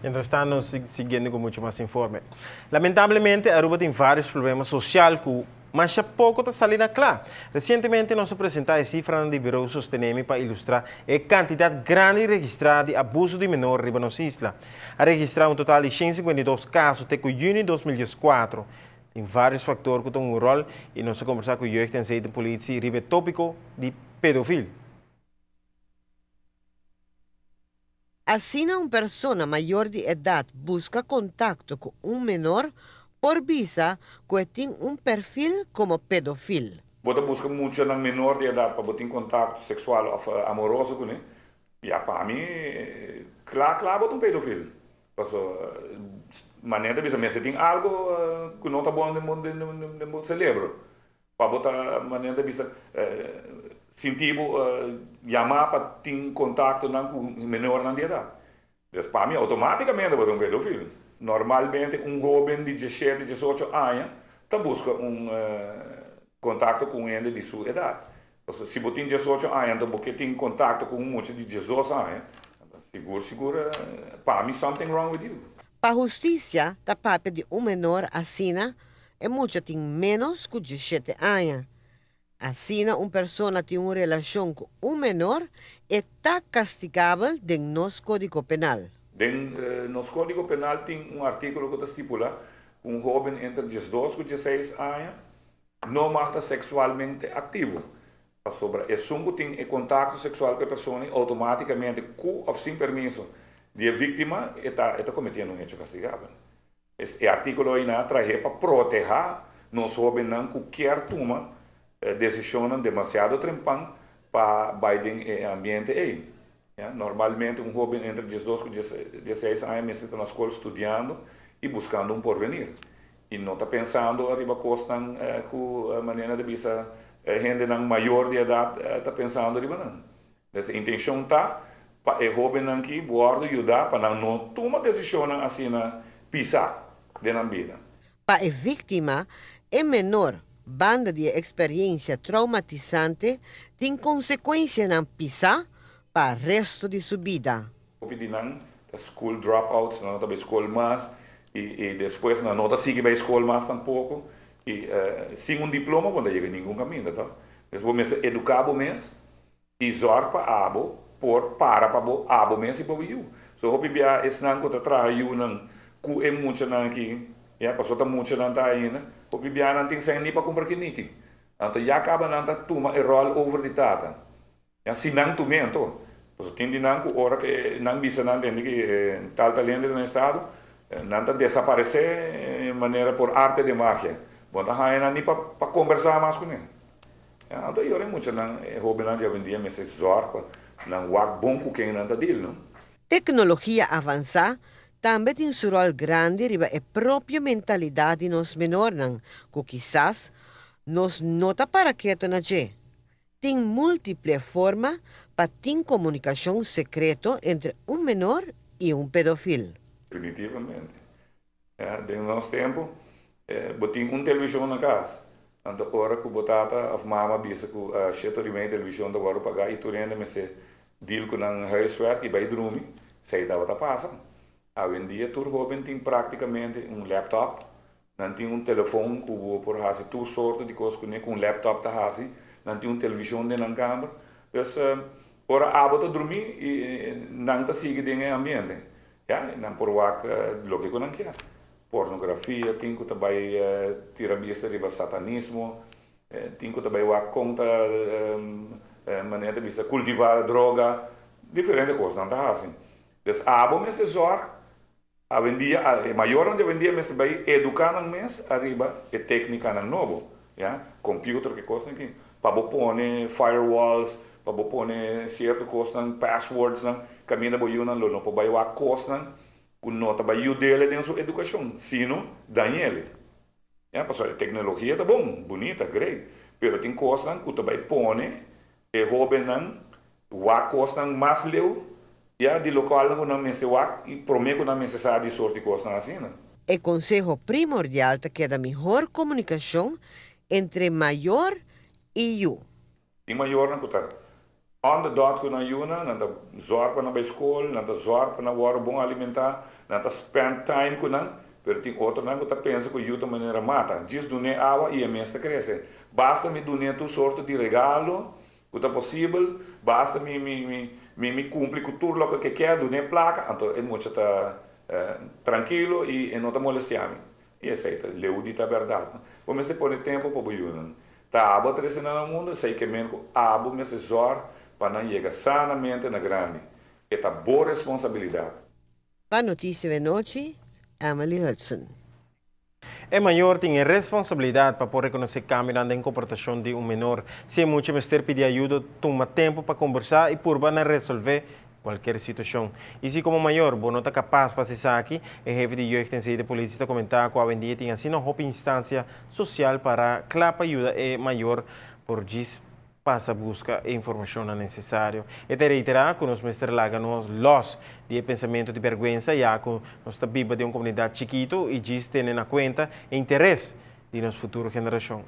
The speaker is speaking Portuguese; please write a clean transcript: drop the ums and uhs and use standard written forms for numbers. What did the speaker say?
Mientras tanto, siguiendo con mucho más informe. Lamentablemente, Aruba tiene varios problemas sociales mas já pouco está salindo claro. Recentemente, nós apresentamos cifras do Bureau Sostenemi para ilustrar a quantidade grande registrada de abuso de menor riba nas islas. A registrar um total de 152 casos até junho de 2014. Tem vários fatores que têm um rol e nós vamos conversar com o jeugd en de polícia riba tópico de pedofilia. Assim, uma pessoa maior de idade busca contato com um menor por visa que tem um perfil como pedófilo. Bota busca muito na menor de idade para botar contato sexual ou amoroso com ele. E para mim, claro, bota pedofilo. Porque maneira de você tem algo que não está bom no cérebro. Para botar maneira de você sentir chamar para ter contato com menor de idade. Então, para mim, automaticamente bota pedofilo. Normalmente, jovem de 17, 18 anos está busca contato com ele de sua idade. Se você tem 18 anos, você tem contato com um de 12 anos, seguro, para mim, something wrong with you. Para a justiça, o papel de um menor assina é muito tem menos que 17 anos. Assina, uma pessoa tem uma relação com um menor e está castigável no nosso Código Penal. Nosso Código Penal tem artículo que estipula um jovem entre 12 e 16 anos não mata sexualmente ativo. Sobre é que tem contato sexual com a pessoa, automaticamente, com ou sem permisso de vítima, está cometendo um hecho castigável. Esse artigo aí traz para proteger nós jovens não qualquer turma decisão demasiado trempan para o ambiente aí. Normalmente, um jovem entre 12 e 16 anos está na escola estudando e buscando um porvenir. E não está pensando arriba costa com a maneira de bisa gente maior de idade está pensando arriba não. Essa intenção está para o jovem aqui bordo ajudar para não tomar decisão assim na pisar na vida. Para a vítima é menor, banda de experiência traumatizante tem consequência na pisar para o resto de sua vida. Opinião, school dropouts, não está escola mais. E depois não está seguindo a escola mais tampouco. E sem diploma, quando chega nenhum caminho, tá? Depois você educar mesmo e zorra para abo, para abo mesmo e para o so hopi bia esnan ko tatra yu nang ku em muito nang aqui, passou tá muito nang tá aí, né? Hopi bia nang ting sem nem para comprar kiniki. Então já acaba nang tá tuma e roll over de tata. Se nang tu mento, so tindi nang ku ora que nang bisa nang tem que tal talento no estado não desaparecer de maneira por arte de magia. Bom, não nem para conversar mais com ele. Então, eu tenho muito na jovem hoje em dia, mas é zorra, não wak bom com quem não está dele, não? Tecnologia avançada também tem um rol grande riba a própria mentalidade nos menores, que quizás nos nota para quieto na je. Tem múltiplas formas para ter comunicação secreta entre um menor e um pedófilo. Definitivamente. No nosso tempo, botei televisão na casa. Então, hora que botata, a mama bisa que a cheto de minha televisão da agora pagar e turenda me se deal com um huiswerk e vai dormir, sei estava tá passando. Hoje em dia, todo jovem tem praticamente um laptop, não tem um telefone que por fazer tudo sorte de coisas com um laptop tá fazer, não tem televisão dentro da câmera. Então, hora a bota dormir e não tá seguindo dentro do ambiente. Não por wak lo que não quer. Pornografia, tem que também tirar vista de satanismo, tem que também wak conta maneira de cultivar droga, diferentes coisas, não tá assim. Então, a bom mesmo zor, a vendia, a maior onde vendia mesmo vai educar não mesmo, arriba é técnica não novo, computer que coisa aqui, para pôr firewalls, para pôr certas coisas, passwords, caminha para o não para vai wak coisa que não está aí dele dentro da sua educação, sino Daniele. Porque a tecnologia tá bom, bonita, great, pero tem coisas que também põe e jovem não, wak coisas mais leu, de local não me wak e promete não necessário de sorte coisas assim, né? O conselho primordial é que a melhor comunicação entre maior e eu. Tem maior não que tá on the dot ku na yuna, nanta zorg pa na bij school, nanta zorg pa na waro bom alimentar, nanta spend time ku na, pero tem outro não que tá pensa que o maneira mata. Diz do ne água e a mesta cresce. Basta me do ne tu sorte de regalo, o tá possível, basta me cumprir com tudo o que quer do ne placa, então é muito tá tranquilo e não tá molestando. E aceita, leu de tá verdade. Como se põe tempo para o tá abo trecendo no mundo, sei que mesmo abo me se zor para não chegar sanamente na grande. É tá boa responsabilidade. Para Notícia de Noite, Emily Hudson. É maior tem a responsabilidade para poder reconhecer câmbio na comportação de menor. Se é muito mais pedir ajuda, toma tempo para conversar e por para resolver qualquer situação. E se como maior, você não está capaz de fazer isso aqui, o chefe de jeugd de polícia está comentando que a vendia tem assim uma instância social para clapar ajuda é maior por diz passa busca a informação necessária. E te reiterar que nós mestre nos los de pensamento de vergonha, já que nós estamos de uma comunidade chiquito e diz ter na conta interesse de nossa futura geração.